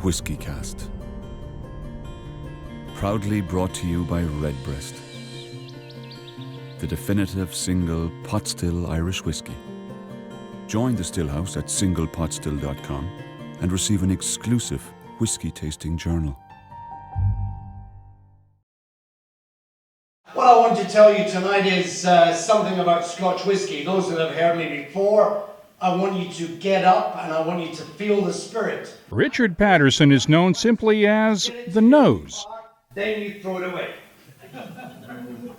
WhiskyCast. Proudly brought to you by Redbreast, the definitive single pot still Irish whiskey. Join the Stillhouse at singlepotstill.com and receive an exclusive whiskey tasting journal. What I want to tell you tonight is something about Scotch whisky. Those that have heard me before, I want you to get up and I want you to feel the spirit. Richard Paterson is known simply as the Nose. Then you throw it away.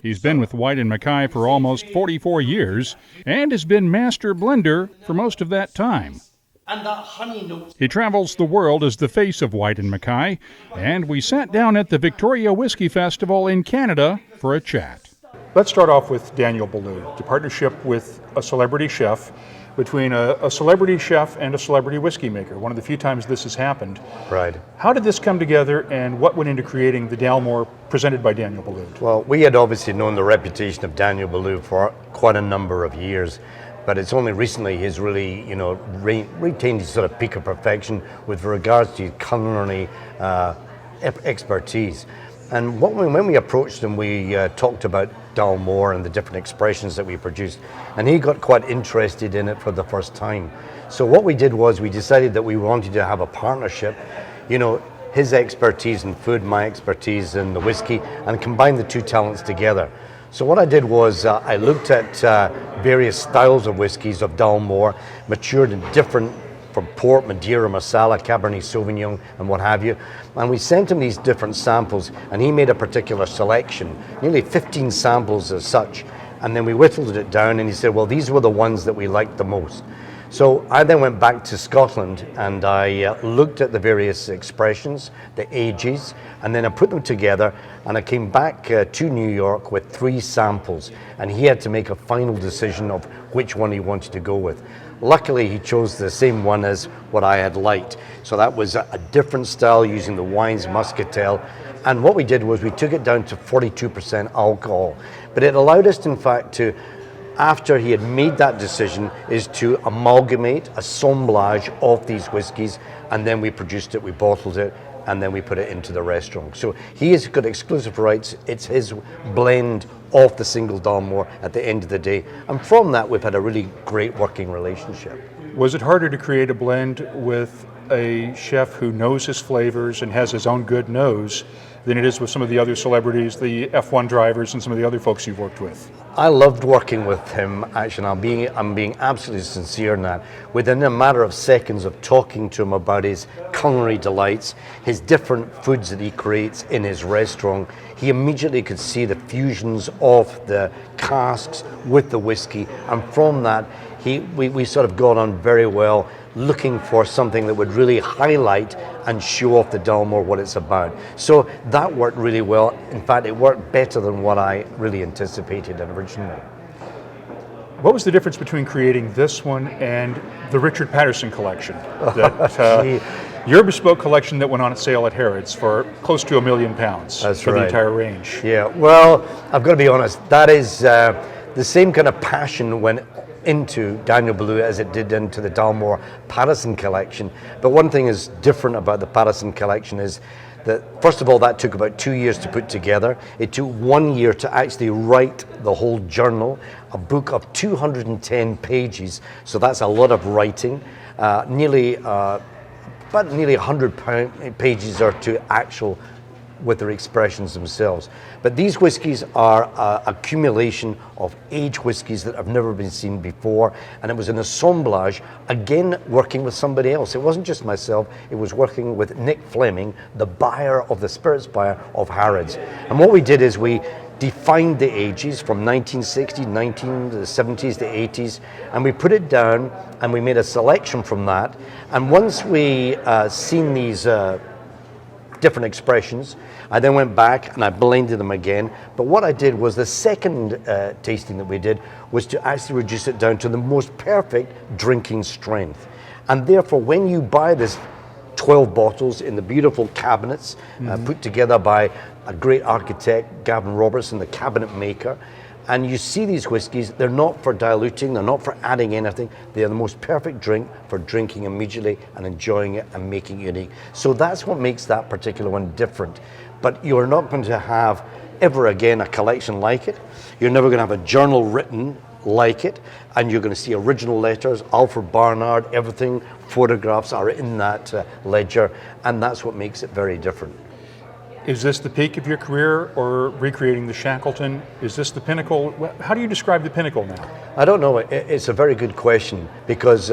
He's been with Whyte Mackay for almost 44 years and has been master blender for most of that time. And that honey note. He travels the world as the face of Whyte Mackay, and we sat down at the Victoria Whisky Festival in Canada for a chat. Let's start off with Daniel Boulud, the partnership with a celebrity chef, between a celebrity chef and a celebrity whiskey maker. One of the few times this has happened. Right. How did this come together, and what went into creating the Dalmore presented by Daniel Boulud? Well, we had obviously known the reputation of Daniel Boulud for quite a number of years, but it's only recently he's really, retained his sort of peak of perfection with regards to culinary expertise. And when we approached him, we talked about Dalmore and the different expressions that we produced, and he got quite interested in it for the first time. So what we did was we decided that we wanted to have a partnership, his expertise in food, my expertise in the whiskey, and combine the two talents together. So what I did was I looked at various styles of whiskies of Dalmore, matured in different, from port, Madeira, Marsala, Cabernet Sauvignon, and what have you. And we sent him these different samples, and he made a particular selection, nearly 15 samples as such. And then we whittled it down, and he said, well, these were the ones that we liked the most. So I then went back to Scotland, and I looked at the various expressions, the ages, and then I put them together, and I came back to New York with 3 samples, and he had to make a final decision of which one he wanted to go with. Luckily, he chose the same one as what I had liked. So that was a different style using the wines muscatel. And what we did was we took it down to 42% alcohol. But it allowed us, in fact, to, after he had made that decision, is to amalgamate, assemblage of these whiskies, and then we produced it, we bottled it, and then we put it into the restaurant. So he has got exclusive rights. It's his blend of the single Dalmore at the end of the day. And from that, we've had a really great working relationship. Was it harder to create a blend with a chef who knows his flavors and has his own good nose than it is with some of the other celebrities, the F1 drivers and some of the other folks you've worked with? I loved working with him, actually. I'm being absolutely sincere in that. Within a matter of seconds of talking to him about his culinary delights, his different foods that he creates in his restaurant, he immediately could see the fusions of the casks with the whiskey, and from that, we sort of got on very well, looking for something that would really highlight and show off the Dalmore, what it's about. So that worked really well. In fact, it worked better than what I really anticipated originally. What was the difference between creating this one and the Richard Paterson collection? That, your bespoke collection that went on sale at Harrods for close to £1 million. That's for right. The entire range. Yeah, well, I've got to be honest, that is the same kind of passion went into Daniel Boulud as it did into the Dalmore Paterson collection. But one thing is different about the Paterson collection is that, first of all, that took about 2 years to put together. It took 1 year to actually write the whole journal, a book of 210 pages. So that's a lot of writing. Nearly 100 pages are to actual with their expressions themselves. But these whiskies are an accumulation of aged whiskies that have never been seen before, and it was an assemblage, again working with somebody else. It wasn't just myself, it was working with Nick Fleming, the buyer of the spirits buyer of Harrods. And what we did is we defined the ages from 1960s, 1970s to 80s, and we put it down and we made a selection from that. And once we seen these different expressions, I then went back and I blended them again. But what I did was the second tasting that we did was to actually reduce it down to the most perfect drinking strength. And therefore, when you buy this 12 bottles in the beautiful cabinets put together by a great architect, Gavin Robertson, the cabinet maker, And you see these whiskies, they're not for diluting, they're not for adding anything. They are the most perfect drink for drinking immediately and enjoying it and making it unique. So that's what makes that particular one different. But you're not going to have ever again a collection like it. You're never going to have a journal written like it. And you're going to see original letters, Alfred Barnard, everything, photographs are in that ledger. And that's what makes it very different. Is this the peak of your career, or recreating the Shackleton? Is this the pinnacle? How do you describe the pinnacle now? I don't know. It's a very good question, because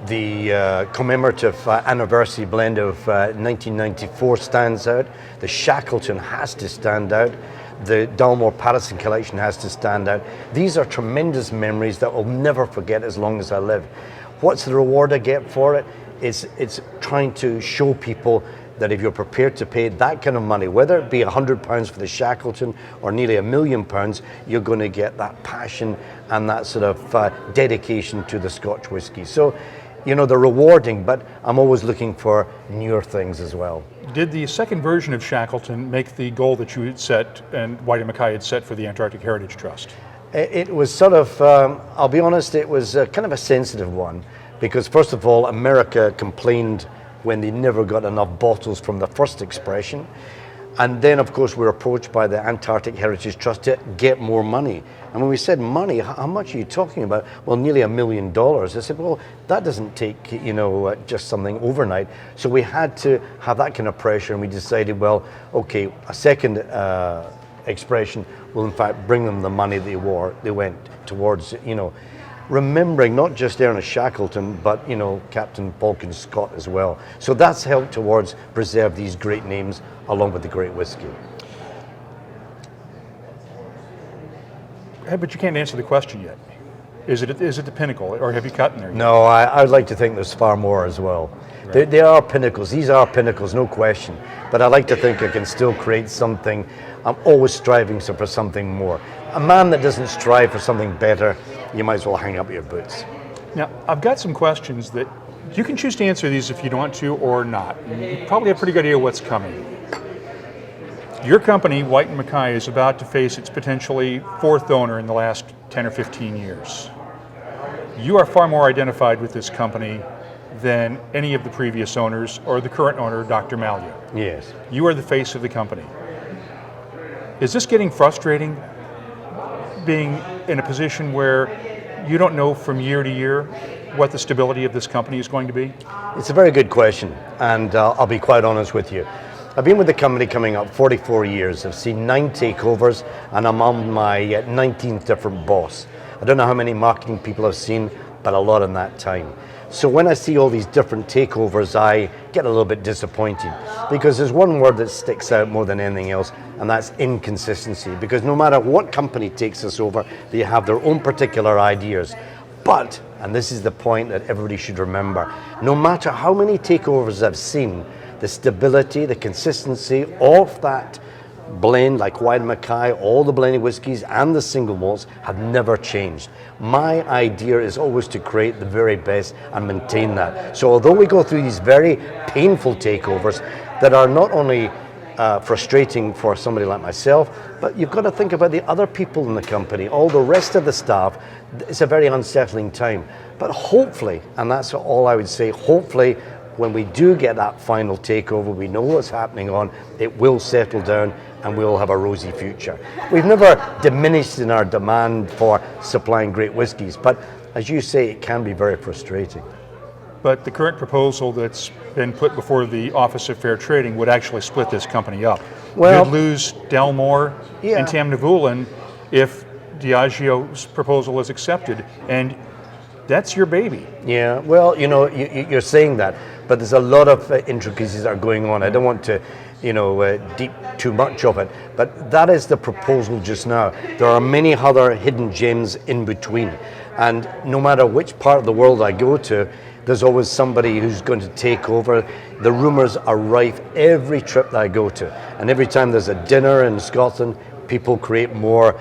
the commemorative anniversary blend of 1994 stands out. The Shackleton has to stand out. The Dalmore Paterson collection has to stand out. These are tremendous memories that I'll never forget as long as I live. What's the reward I get for it? It's trying to show people that if you're prepared to pay that kind of money, whether it be £100 for the Shackleton or nearly £1 million, you're going to get that passion and that sort of dedication to the Scotch whisky. So, you know, they're rewarding, but I'm always looking for newer things as well. Did the second version of Shackleton make the goal that you had set and Whyte Mackay had set for the Antarctic Heritage Trust? It was sort of, I'll be honest, it was kind of a sensitive one, because first of all, America complained when they never got enough bottles from the first expression. And then, of course, we were approached by the Antarctic Heritage Trust to get more money. And when we said money, how much are you talking about? Well, nearly $1 million. I said, well, that doesn't take, you know, just something overnight. So we had to have that kind of pressure, and we decided, well, okay, a second expression will in fact bring them the money they went towards, you know, remembering not just Ernest Shackleton, but, you know, Captain Falcon Scott as well. So that's helped towards preserve these great names along with the great whiskey. Hey, but you can't answer the question yet. Is it the pinnacle, or have you cut in there yet? No, I would like to think there's far more as well. Right. They are pinnacles. These are pinnacles, no question. But I like to think I can still create something. I'm always striving for something more. A man that doesn't strive for something better, you might as well hang up your boots. Now, I've got some questions that you can choose to answer these if you want to or not. You probably have a pretty good idea what's coming. Your company, Whyte Mackay, is about to face its potentially fourth owner in the last 10 or 15 years. You are far more identified with this company than any of the previous owners or the current owner, Dr. Malia. Yes. You are the face of the company. Is this getting frustrating, being in a position where you don't know from year to year what the stability of this company is going to be? It's a very good question, and I'll be quite honest with you. I've been with the company coming up 44 years. I've seen 9 takeovers, and I'm on my 19th different boss. I don't know how many marketing people I've seen, but a lot in that time. So when I see all these different takeovers, I get a little bit disappointed, because there's one word that sticks out more than anything else, and that's inconsistency. Because no matter what company takes us over, they have their own particular ideas. But, and this is the point that everybody should remember, no matter how many takeovers I've seen, the stability, the consistency of that blend, like Whyte Mackay, all the blended whiskies and the single malts have never changed. My idea is always to create the very best and maintain that. So although we go through these very painful takeovers that are not only frustrating for somebody like myself, but you've got to think about the other people in the company, all the rest of the staff. It's a very unsettling time. But hopefully, and that's all I would say, hopefully when we do get that final takeover, we know what's happening on, it will settle down and we'll have a rosy future. We've never diminished in our demand for supplying great whiskies, but as you say, it can be very frustrating. But the current proposal that's been put before the Office of Fair Trading would actually split this company up. Well, you'd lose Dalmore and Tamnavulin if Diageo's proposal is accepted, and that's your baby. Yeah, well, you know, you're saying that, but there's a lot of intricacies that are going on. I don't want to, deep too much of it, but that is the proposal just now. There are many other hidden gems in between, and no matter which part of the world I go to, there's always somebody who's going to take over. The rumours are rife every trip that I go to, and every time there's a dinner in Scotland, people create more,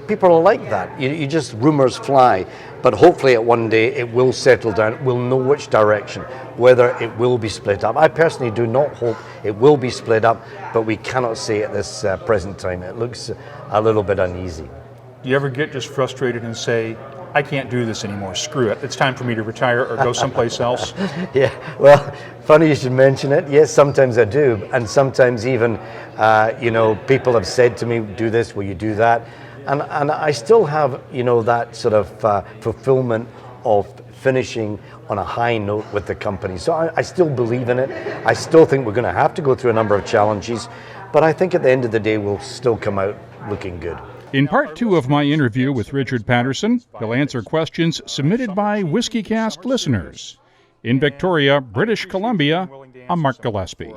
people are like that. You just, rumors fly. But hopefully at one day it will settle down. We'll know which direction, whether it will be split up. I personally do not hope it will be split up, but we cannot say at this present time. It looks a little bit uneasy. Do you ever get just frustrated and say, I can't do this anymore, screw it, it's time for me to retire or go someplace else? Yeah, well, funny you should mention it. Yes, sometimes I do. And sometimes even, people have said to me, do this, will you do that? And I still have, that sort of fulfillment of finishing on a high note with the company. So I still believe in it. I still think we're going to have to go through a number of challenges, but I think at the end of the day, we'll still come out looking good. In part 2 of my interview with Richard Paterson, he'll answer questions submitted by WhiskyCast listeners. In Victoria, British Columbia, I'm Mark Gillespie.